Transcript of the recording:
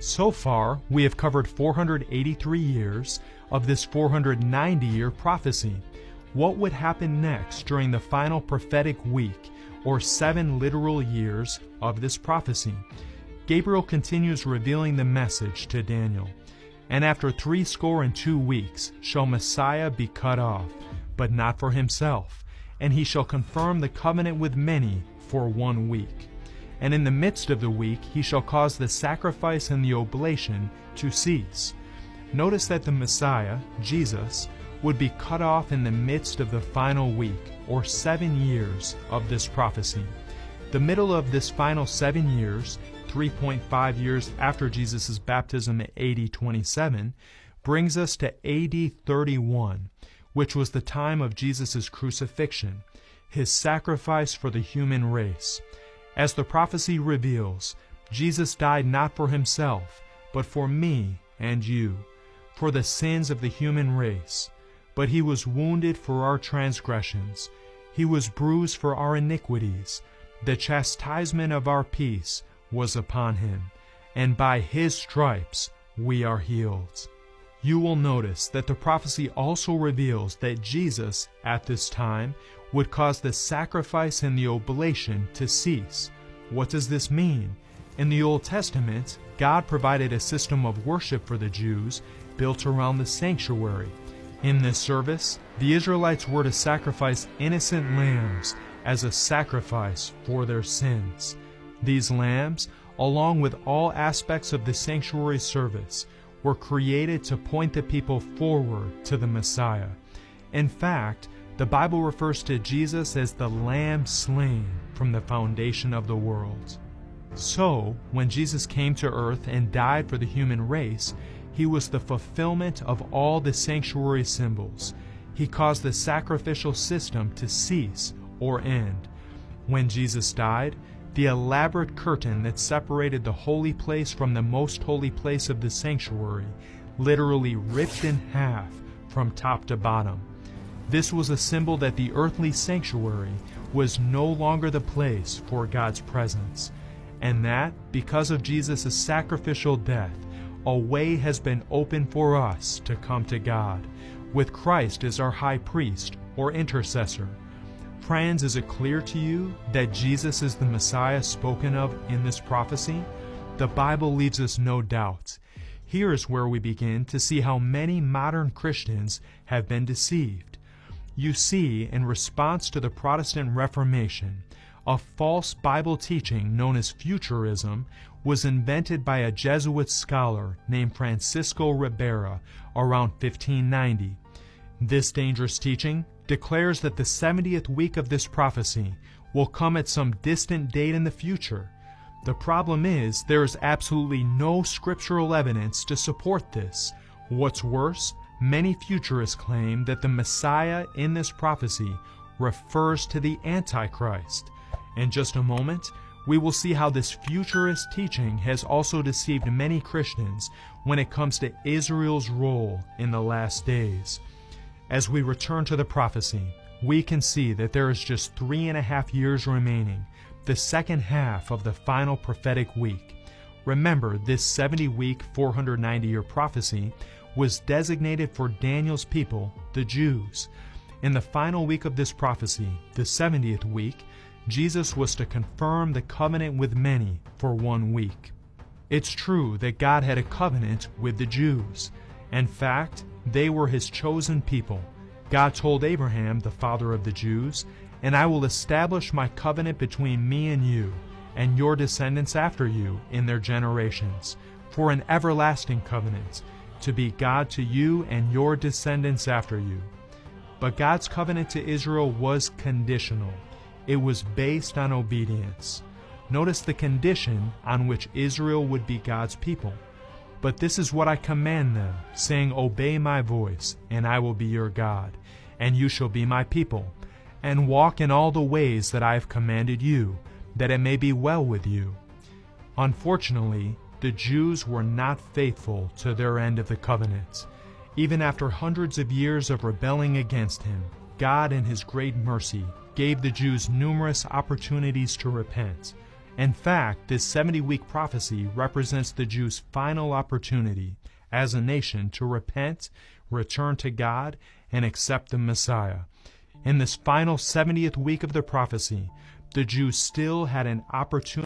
So far, we have covered 483 years of this 490-year prophecy. What would happen next during the final prophetic week, or 7 literal years of this prophecy? Gabriel continues revealing the message to Daniel. And after 62 weeks shall Messiah be cut off, but not for himself, and he shall confirm the covenant with many for 1 week. And in the midst of the week he shall cause the sacrifice and the oblation to cease. Notice that the Messiah, Jesus, would be cut off in the midst of the final week, or 7 years of this prophecy. The middle of this final 7 years, 3.5 years after Jesus' baptism at AD 27, brings us to AD 31, which was the time of Jesus' crucifixion, his sacrifice for the human race. As the prophecy reveals, Jesus died not for himself, but for me and you, for the sins of the human race. But he was wounded for our transgressions, he was bruised for our iniquities. The chastisement of our peace was upon him, and by his stripes we are healed. You will notice that the prophecy also reveals that Jesus, at this time, would cause the sacrifice and the oblation to cease. What does this mean? In the Old Testament, God provided a system of worship for the Jews built around the sanctuary. In this service, the Israelites were to sacrifice innocent lambs as a sacrifice for their sins. These lambs, along with all aspects of the sanctuary service, were created to point the people forward to the Messiah. In fact, the Bible refers to Jesus as the Lamb slain from the foundation of the world. So, when Jesus came to earth and died for the human race, he was the fulfillment of all the sanctuary symbols. He caused the sacrificial system to cease or end. When Jesus died, the elaborate curtain that separated the holy place from the most holy place of the sanctuary literally ripped in half from top to bottom. This was a symbol that the earthly sanctuary was no longer the place for God's presence, and that, because of Jesus' sacrificial death, a way has been opened for us to come to God, with Christ as our high priest or intercessor. Friends, is it clear to you that Jesus is the Messiah spoken of in this prophecy? The Bible leaves us no doubt. Here is where we begin to see how many modern Christians have been deceived. You see, in response to the Protestant Reformation, a false Bible teaching known as futurism was invented by a Jesuit scholar named Francisco Ribera around 1590. This dangerous teaching declares that the 70th week of this prophecy will come at some distant date in the future. The problem is, there is absolutely no scriptural evidence to support this. What's worse, many futurists claim that the Messiah in this prophecy refers to the Antichrist. In just a moment, we will see how this futurist teaching has also deceived many Christians when it comes to Israel's role in the last days. As we return to the prophecy, we can see that there is just 3.5 years remaining, the second half of the final prophetic week. Remember, this 70-week, 490-year prophecy was designated for Daniel's people, the Jews. In the final week of this prophecy, the 70th week, Jesus was to confirm the covenant with many for 1 week. It's true that God had a covenant with the Jews. In fact, they were his chosen people. God told Abraham, the father of the Jews, "And I will establish my covenant between me and you, and your descendants after you in their generations, for an everlasting covenant, to be God to you and your descendants after you." But God's covenant to Israel was conditional. It was based on obedience. Notice the condition on which Israel would be God's people. "But this is what I command them, saying, Obey my voice, and I will be your God, and you shall be my people, and walk in all the ways that I have commanded you, that it may be well with you." Unfortunately, the Jews were not faithful to their end of the covenant. Even after hundreds of years of rebelling against him, God in his great mercy gave the Jews numerous opportunities to repent. In fact, this 70-week prophecy represents the Jews' final opportunity as a nation to repent, return to God, and accept the Messiah. In this final 70th week of the prophecy, the Jews still had an opportunity